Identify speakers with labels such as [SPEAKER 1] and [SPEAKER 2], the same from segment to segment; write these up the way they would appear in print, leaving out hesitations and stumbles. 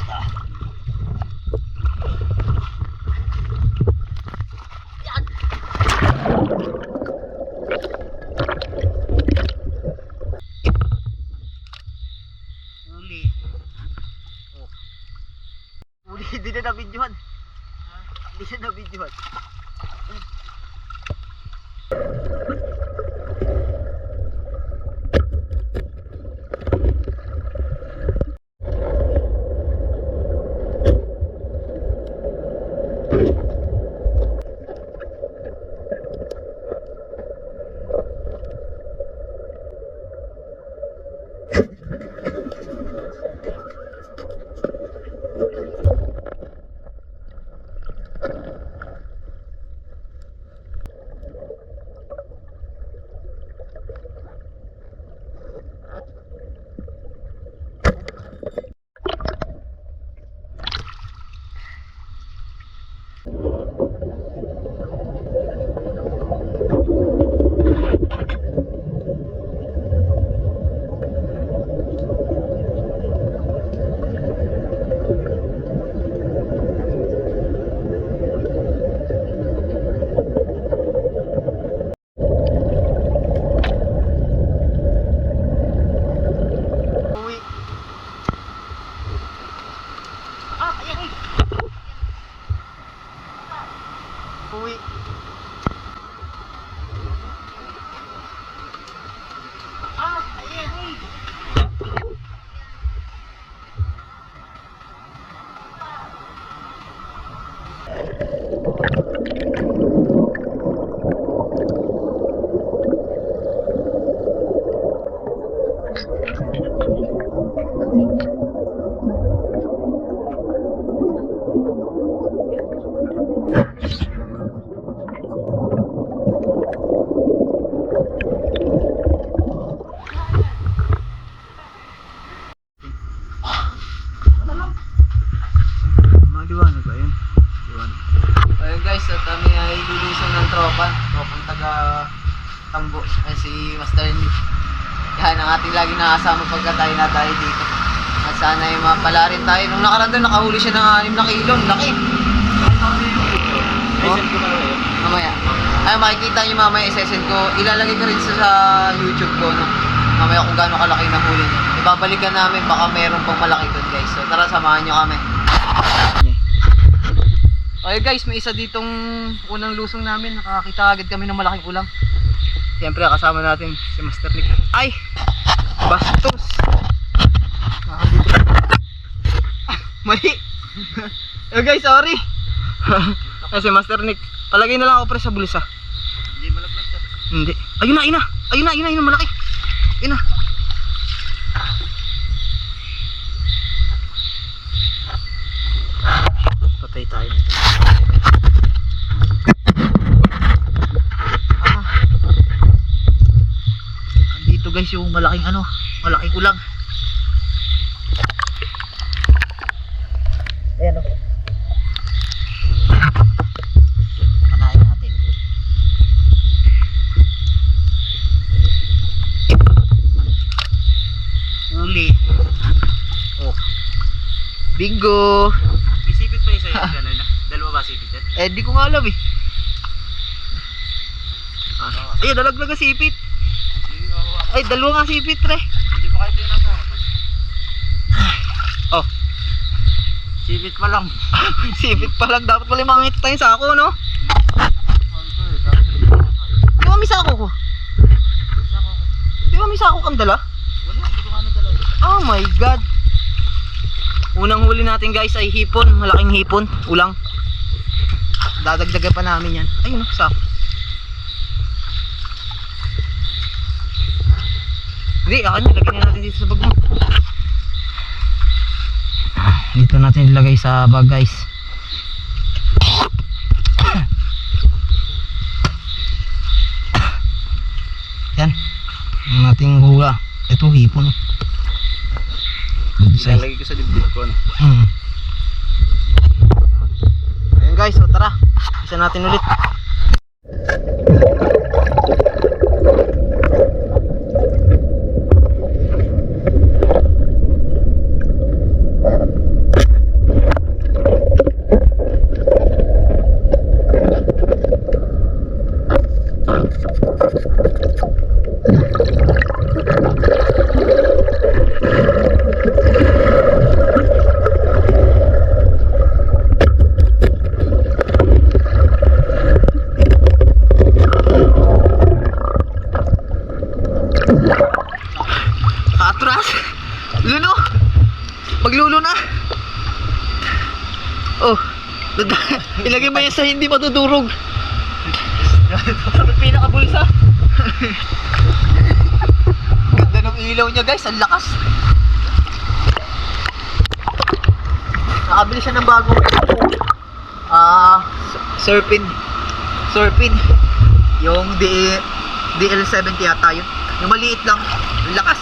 [SPEAKER 1] Yan. Huli. Oh. Huli, hindi na na-videohan. Hindi na na-videohan. Uwi. Ayan. Maliwanag ba yun? Liwanag. Ayun guys, at kami ay lulusan ng tropang taga Tambo, si Master Nick. Yan ang ating laging nakasama pagka tayo na tayo dito. At sana ay mapala rin tayo. Nung nakaraan doon, nakahuli siya ng 6 na kilo. Laki. Isend ko pa rin. Mamaya. Ay, makikita nyo mamaya isesend ko. Ilalagay ko rin sa YouTube ko. No? Mamaya kung gaano kalaki na huli niya. Ibabalikan namin, baka meron pang malaki doon guys. So tara, samahan nyo kami. Okay guys, may isa ditong unang lusong namin. Nakakita agad kami ng malaking ulam. Siyempre kasama natin si Master Nick. Ay! Bastos! Mali! Oh guys, sorry! Si Master Nick. Palagay na lang ako pre sa bulsa. Hindi malaplas ka. Hindi. Ayun na! Ayun na, malaki. Ayun na. Patay tayo nito. Andito guys yung malaking malaking ulam. Ayan o. Panahin natin. Uli. Oh. Bingo.
[SPEAKER 2] Isipit pa yung sa'yo kanina? Dalawa ba sipit yan?
[SPEAKER 1] Eh, di ko nga alam eh. Ay, dalaglag ang sipit. Ay, dalawa nga sipit, pre.
[SPEAKER 2] Hindi pa kayo tayo nasa
[SPEAKER 1] Oh.
[SPEAKER 2] Sipit pa lang.
[SPEAKER 1] Sipit pa lang. Dapat pala makakita tayo sa ako, no? Di ba may sako ko? Di ba may sako kang dala?
[SPEAKER 2] Wala, hindi ko kami dalawa.
[SPEAKER 1] Oh my god. Unang huli natin guys ay hipon. Malaking hipon. Ulang. Dadagdagan pa namin yan. Ayun, sako. Hindi, akin na. Lagyan natin dito sa bag mo. Dito natin ilagay sa bag guys. Yan. Ang ating hula. Ito hipon. Good size.
[SPEAKER 2] Lalagay ko sa dibdib ko.
[SPEAKER 1] Ayan guys, so tara. Isa natin ulit. Oh, ilagay mo yan sa hindi matudurog.
[SPEAKER 2] Pinakabulsa.
[SPEAKER 1] Ganda ng ilaw niya guys, ang lakas. Nakabili siya ng bagong Surfin. Yung DL70 yata yun. Yung maliit lang, ang lakas.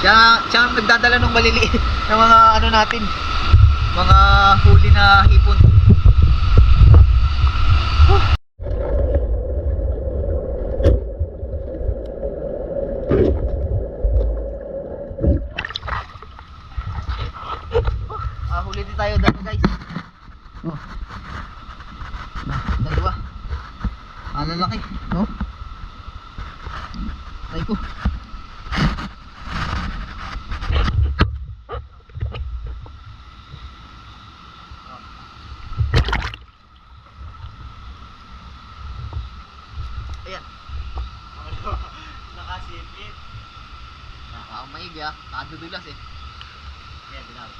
[SPEAKER 1] Siya ang nagdadala ng maliliit ng mga ano natin, mga huli na hipon. Huli din tayo dito guys. Oh. Dalawa. Ang laki, no? Ay ko. Ayan.
[SPEAKER 2] Nakasipit.
[SPEAKER 1] Nakakamaig ya. Nakadudulas eh. Ayan, binawi.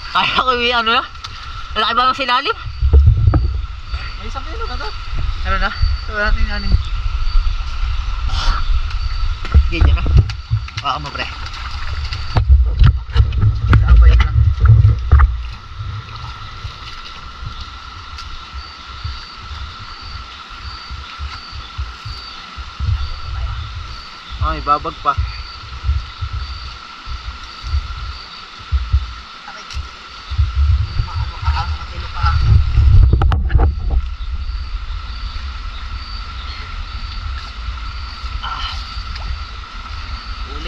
[SPEAKER 2] Kaya ko yung ano na? Malaki ba ang silalim?
[SPEAKER 1] May isang kilo na to. Ano na? Ito natin yung aning. Ganyan na. Baka mo pre. Saan ba yun lang? Ay, babag pa.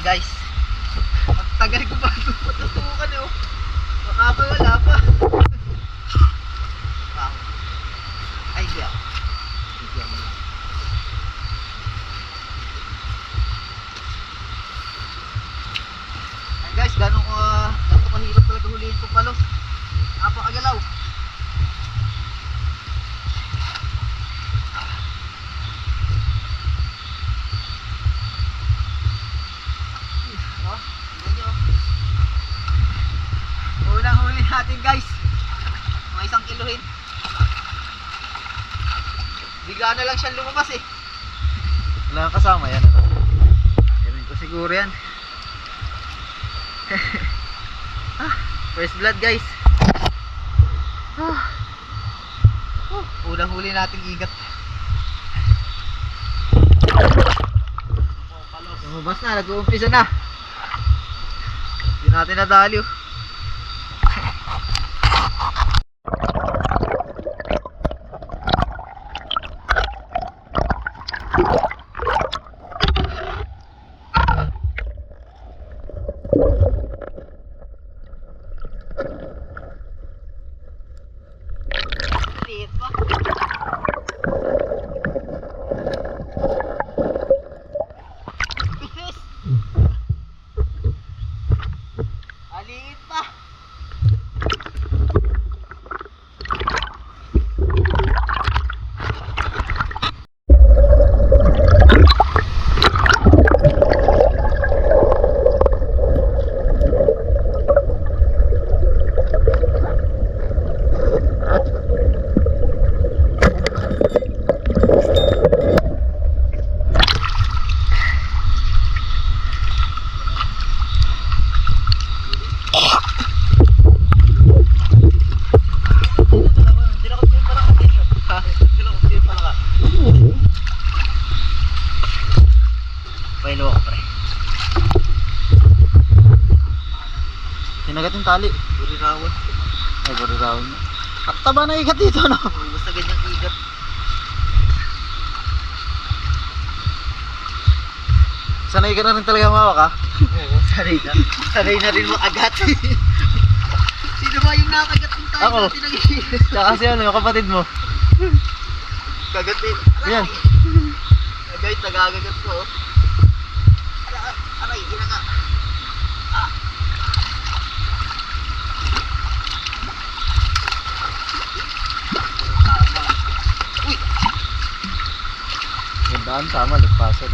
[SPEAKER 1] Guys, ang tagal ko bago matutukan eh, oh. Makakawala pa. Wow. Ay, di ako. huliin ko palo. Napakagalaw. Oh, tignan nyo. Unang huli natin guys. Mga 1 kilohin. Bigla na lang siyang lumabas eh.
[SPEAKER 3] Wala kang kasama yan.
[SPEAKER 1] Meron ko siguro yan. First blood guys. Unang huli nating igat. Lumabas na, nag-uumpisa na. Hindi natin nadali oh. Liit pa. Aliit pa. Pailo ako pre.
[SPEAKER 3] Sinagat yung tali.
[SPEAKER 1] Burirawan.
[SPEAKER 3] Ay, burirawan niya. Taba na ikat dito, no?
[SPEAKER 1] Basta ganyang igat.
[SPEAKER 3] Sanay ka na rin talaga mawak, ha?
[SPEAKER 1] Oo, sanay na. Sanay na rin makagat. Sino ba yung nakagat ng tayo
[SPEAKER 3] Ako.
[SPEAKER 1] natin ang igat?
[SPEAKER 3] Tsaka kasi ano, yung kapatid mo.
[SPEAKER 1] Kagat eh.
[SPEAKER 3] Yan.
[SPEAKER 1] Guys, nagagagat ko. Oh. Aray, inaga. Uy!
[SPEAKER 3] Gandaan, tama, lagpasan.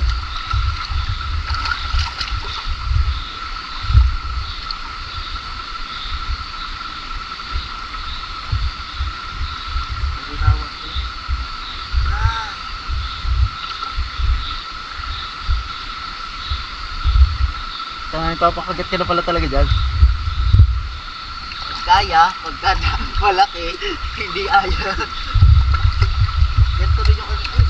[SPEAKER 1] Burirawan ko. Ah!
[SPEAKER 3] Saan ipapakagat ka na pala talaga dyan?
[SPEAKER 1] Pag kaya, pagka malaki, hindi aya. Ganito rin yung ano. Uy!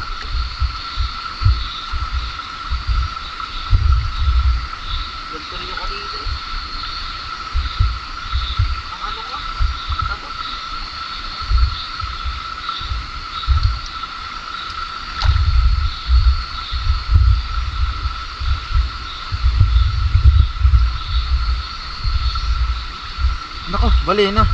[SPEAKER 1] Ganito rin yung kanina. Ang ano ka? Tapos.
[SPEAKER 3] Nako, bali na.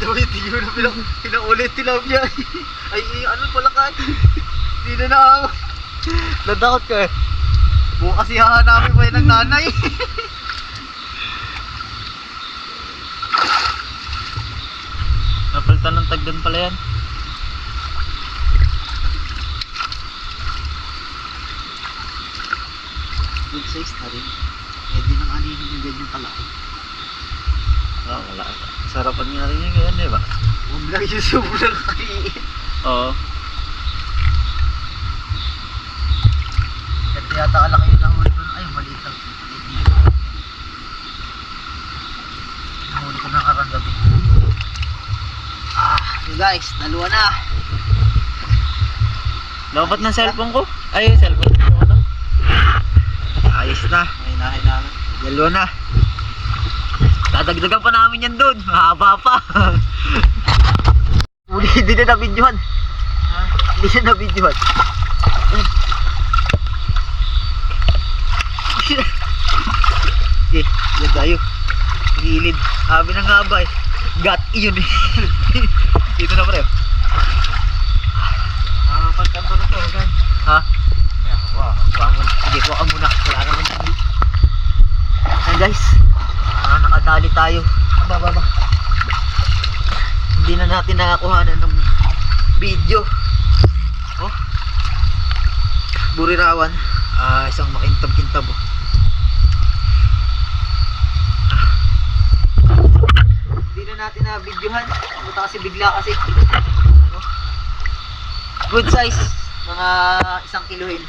[SPEAKER 1] Ito, hindi nyo na pinaulit tilapia. Ay, ano pala ka? Hindi na na.
[SPEAKER 3] Nadakot ka eh.
[SPEAKER 1] Bukas ihahanapin pa yun ng nanay.
[SPEAKER 3] Napalitan ng tagdan pala yan.
[SPEAKER 1] Good size na rin. Pwede nang anihin yung ganyan kalaki.
[SPEAKER 3] Oo, wala. Sarapan nga rin yung ganyan, di ba?
[SPEAKER 1] Huwag lang yung sobrang kaliit.
[SPEAKER 3] Oo.
[SPEAKER 1] Ito yata kalaki yun ang huli ko. Ay, maliit lang. Ang huli ko nakarang gabi. So guys, dalawa na.
[SPEAKER 3] Lobat ng cellphone ko. Ay, cellphone ko na. Ayos na.
[SPEAKER 1] May nahin.
[SPEAKER 3] Dalawa na. Dadagdagan pa namin yan doon. Mahaba pa.
[SPEAKER 1] Hindi na na-videohan. Hindi na na-videohan.
[SPEAKER 2] Yan tayo. Gilid. Sabi na nga ba eh. Got yun eh. Dito na pre.
[SPEAKER 1] Pagkanto na to, guys.
[SPEAKER 2] Ha?
[SPEAKER 1] Wow.
[SPEAKER 2] Bangon. Sige, kuha ka muna. Wala naman tayo. Ayan guys. Nakadali tayo. Baba. Hindi na natin nakakuhanan ng video. Oh. Burirawan. Isang makintab-kintab. Oh. Hindi na natin na videohan. Buta kasi bigla kasi. Oh. Good size. Mga 1 kilohin.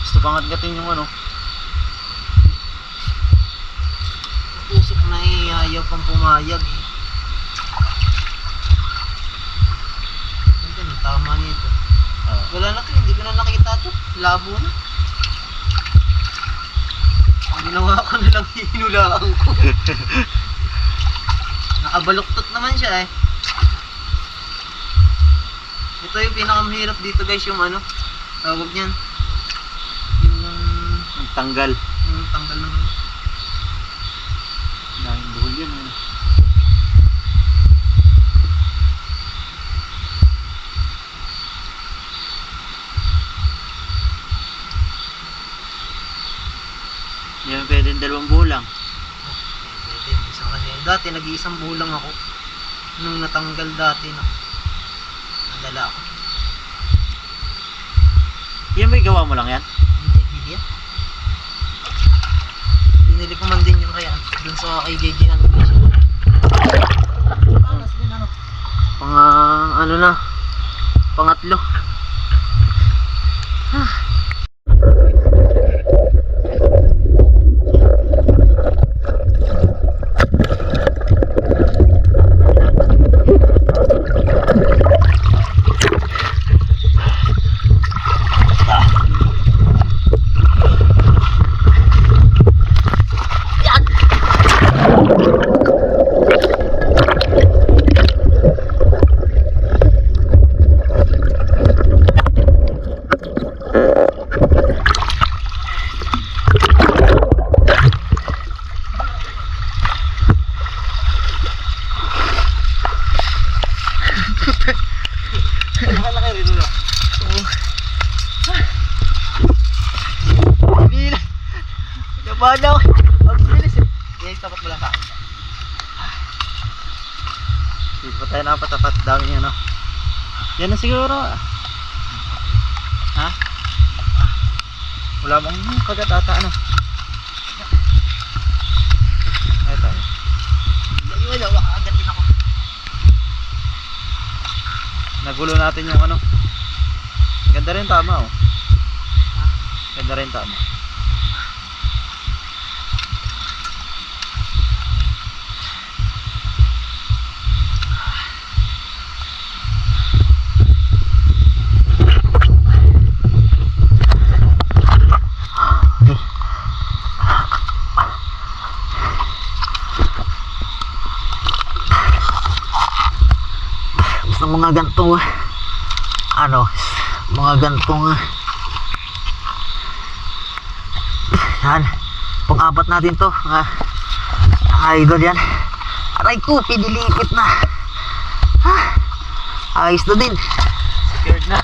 [SPEAKER 3] Gusto pangat-gatin yung ano.
[SPEAKER 1] Usok na eh, ayaw pang pumayag eh. Ganda, tama nito. Wala na to, hindi ko na nakita to. Labo na. Ginawa ko na lang hinulaan ko. Nakabaluktot naman siya eh. Ito yung pinakamahirap dito guys, yung ano, tawag niyan.
[SPEAKER 3] Ang tanggal.
[SPEAKER 1] Yung tanggal ng ano.
[SPEAKER 3] Daming buhol yun. Ano. Yan pwedeng 2 bulang.
[SPEAKER 1] Pwede, isang kasi. Dati nag-iisang bulang ako. Nung natanggal dati na. Nadala ako.
[SPEAKER 3] Yan ba gawa mo lang yan?
[SPEAKER 1] Hindi, hindi yan. Binili ko man din yung kaya dun sa kay JJ ano. Alas din ano.
[SPEAKER 2] Ano na. Pangatlo.
[SPEAKER 1] Nakalaki rin ulo.
[SPEAKER 2] Bilis. Yaman ako. Ang bilis eh.
[SPEAKER 1] Yes, tapat mo lang sa akin.
[SPEAKER 3] Hindi pa tayo napatapat. Dami yan, no? Yan na siguro. Ha? Wala bang kagat-ata, ano? Ito.
[SPEAKER 1] Yung wala, wakagatin ako.
[SPEAKER 3] Nagulo natin yung ano. Ganda rin tama, oh. Ganda rin tama.
[SPEAKER 2] Basta mga gantong mga gantong yan, pang-apat natin to idol yan. Aray ko, pinilipit na. Ayos na din.
[SPEAKER 3] Secured na.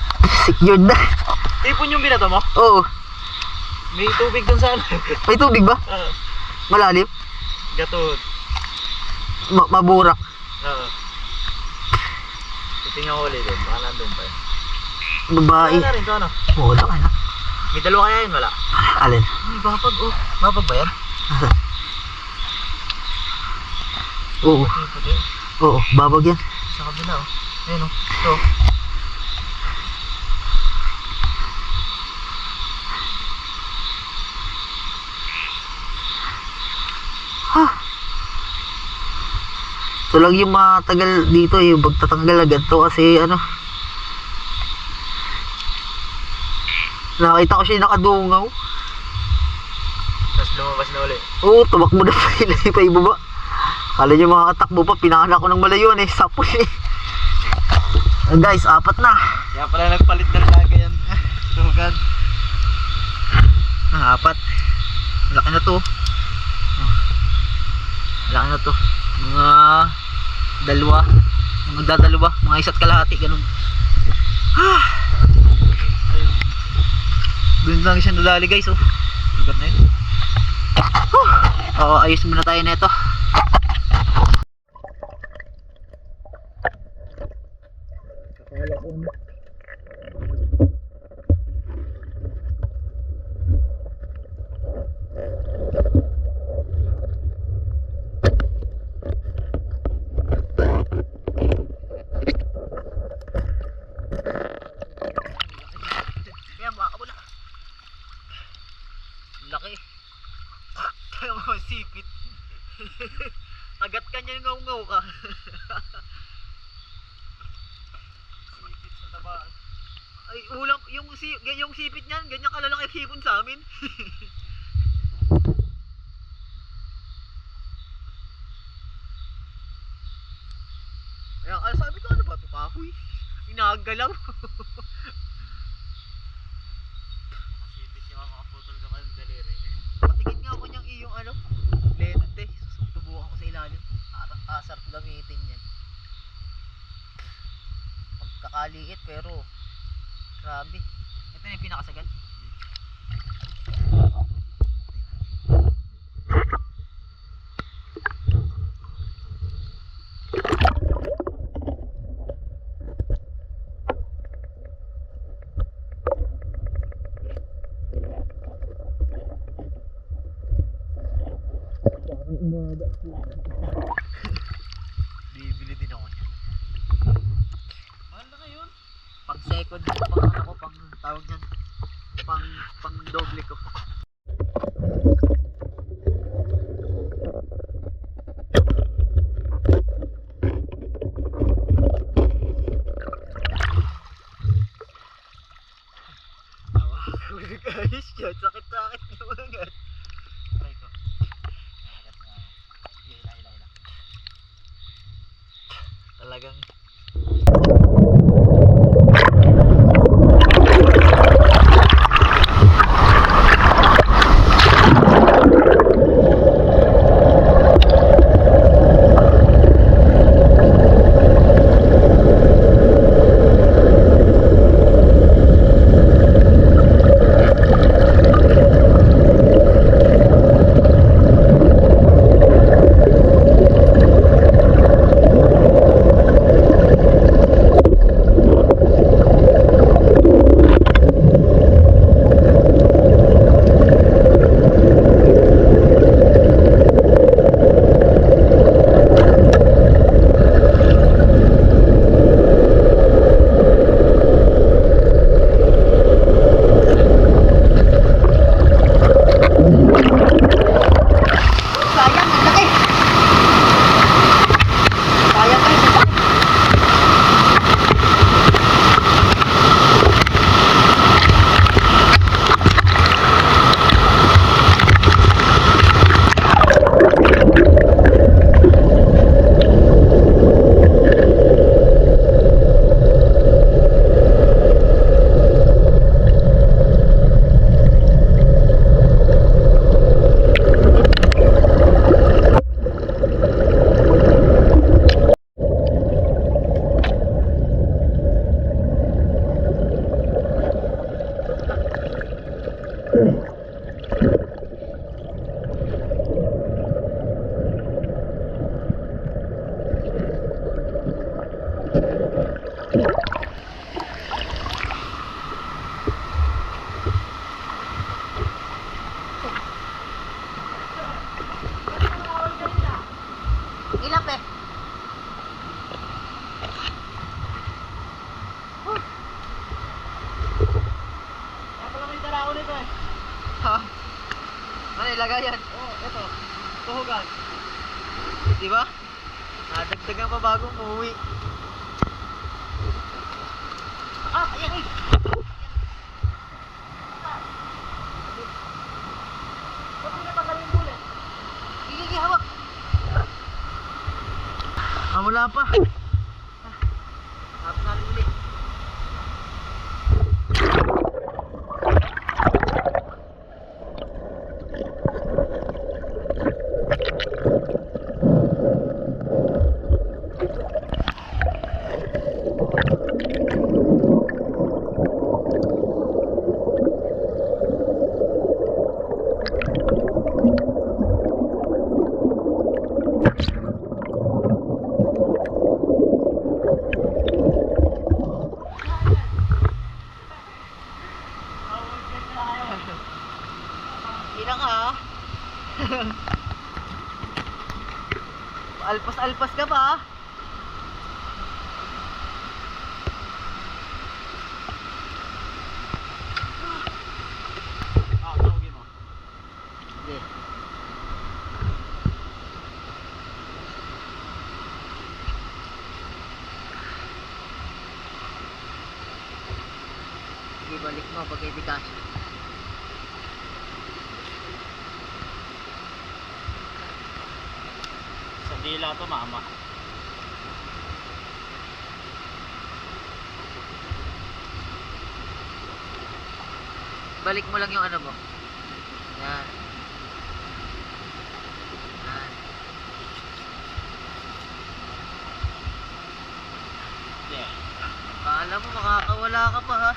[SPEAKER 2] Secured na.
[SPEAKER 3] Tipon yung binato mo?
[SPEAKER 2] Oo.
[SPEAKER 3] May tubig dun sa ano.
[SPEAKER 2] May tubig ba? Malalim?
[SPEAKER 3] Gatod.
[SPEAKER 2] Maburak.
[SPEAKER 3] Titingnan ko ulit dun. Baka nandun pa yun.
[SPEAKER 2] Babae.
[SPEAKER 3] Wala rin to, ano?
[SPEAKER 2] Wala ka na.
[SPEAKER 3] May 2 kaya yun, wala?
[SPEAKER 2] Alin?
[SPEAKER 3] May babag, oh. Babag ba yan?
[SPEAKER 2] Oo.
[SPEAKER 3] Puti-puti.
[SPEAKER 2] Oo, babag yan.
[SPEAKER 3] Sa kabila, oh. Ayun, oh. Ito.
[SPEAKER 2] Ito lang yung matagal dito, yung pagtatanggal agad to kasi ano, nakita ko siya nakadungaw.
[SPEAKER 3] Tapos lumabas na ulit.
[SPEAKER 2] Oo, tumakbo na pa sila pa ibaba. Kala nyo mga katakbo pa, pinahan ako ng malayo eh. Sapos eh. Guys, 4 na.
[SPEAKER 3] Kaya pala nagpalit ng laga yan. Tugad.
[SPEAKER 2] 4. Laki na to. Laki na to. Mga 2. Magdadalawa. Mga 1.5. Ganun. Doon lang siya nadali guys. Oh.
[SPEAKER 3] Tugad na yun.
[SPEAKER 2] Oo, ayos muna tayo na ito. Kaya makakabula. Laki. Kaya mo sipit. Agat ka niya ngaw-ngaw ka.
[SPEAKER 3] Sipit sa tabaan.
[SPEAKER 2] Ay, ulang yung sipit niyan, ganyan kalalaki hipon sa amin. Ay, sabi ko ano ba ito kahoy? Inagalaw.
[SPEAKER 3] Sipit yung makakaputol ka ng daliri.
[SPEAKER 2] Patingin nga ako niyang iyong ano, lente. Susubukan ko sa ilalim. Asar ko gamitin yan. Pagkakaliit pero grabe. Ito na yung pinakasagad. Bibili din ako niya.
[SPEAKER 3] Mahal na ngayon.
[SPEAKER 2] Pang second, pang ano ko, pang tawag niyan. Pang doble ko. Guys, sakit-sakit naman agad.
[SPEAKER 3] Try ko. Agat nga. Hila.
[SPEAKER 2] Talagang ilap eh.
[SPEAKER 3] Pala may dala ako nito eh.
[SPEAKER 2] Ha? Ano ilagay yan?
[SPEAKER 3] Oh, ito. Tuhugan.
[SPEAKER 2] Diba? Nadagdagan pa bagong umuwi. Ayan.
[SPEAKER 3] Ba't hindi na magaling ulit?
[SPEAKER 2] Gigi, hawak. wala pa. Harap natin ulit. Ilang ka? Alpas-alpas ka ba?
[SPEAKER 3] Tawagin mo.
[SPEAKER 2] Sige. Sige, balik mo pag hindi kasya.
[SPEAKER 3] Sa dila to, mama.
[SPEAKER 2] Balik mo lang yung ano mo. Yan. Yan.
[SPEAKER 3] Yeah.
[SPEAKER 2] Akala mo makakawala ka pa ha.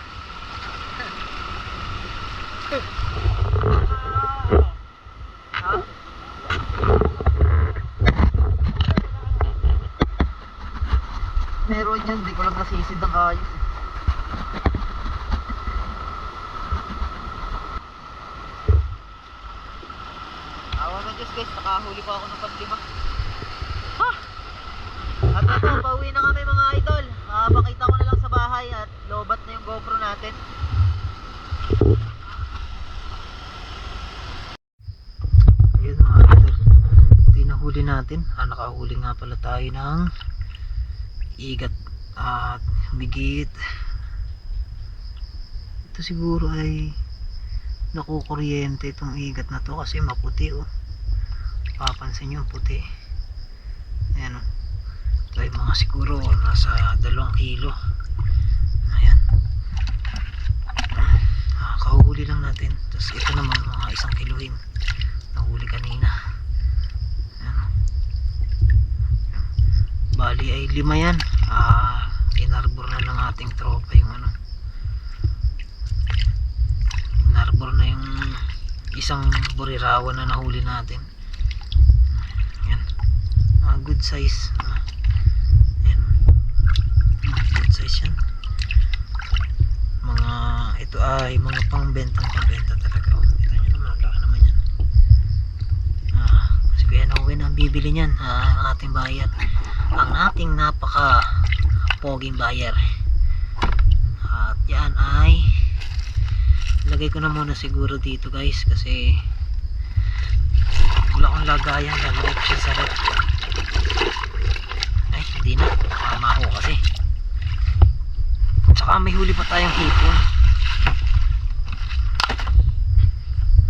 [SPEAKER 2] Ha? Meron yan, di ko lang nasisid ang ayos eh. Awa ng Diyos guys, nakahuli pa ako ng panlima. Ha! At ito, pauwi na kami mga idol. Makita ko na lang sa bahay at lobat na yung GoPro natin. Ayun mga idol, ito yung nahuli natin. Nakahuli nga pala tayo ng igat at bigit. Ito siguro ay nakukuryente itong igat na to kasi maputi oh. Papansin nyo puti. Ayan oh. Ito ay mga siguro nasa 2 kilo. Ayan. Kahuhuli lang natin. Tapos ito naman mga 1 kiluhin. Nahuli kanina. Ayan oh. Bali ay 5 yan. Inarbor na ng ating tropa yung ano. Inarbor na yung isang burirawan na nahuli natin. Yan. Good size. Yan. Good size yan. Mga ito ay mga pangbenta talaga. Ito nyo naman, ang laki naman yan. Si Kuya Nowen ang bibili niyan. Ang ating buyer. Ang ating napaka poging buyer. At yan ay lagay ko na muna siguro dito guys kasi wala akong lagayan, lalagay ko siya sa rep. Ay hindi na, maho kasi. Tsaka may huli pa tayong hipon,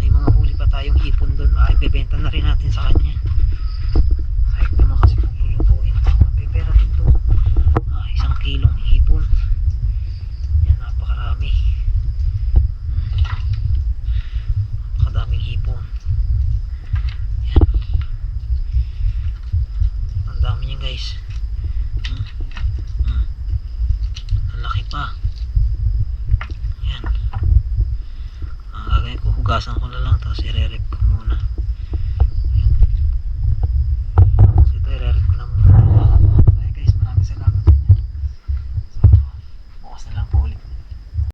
[SPEAKER 2] may mga huli pa tayong hipon doon. Ibebenta na rin natin sa kanya. Ay naman kasi kung lulutuin may pera din to. 1 kilong hipon yan, napakarami. Kadaming hipon. Yan. Ang dami niyan guys. Ang laki pa. Yan. Ang gagawin ko, hugasan ko na lang tapos i-re-rep ko muna.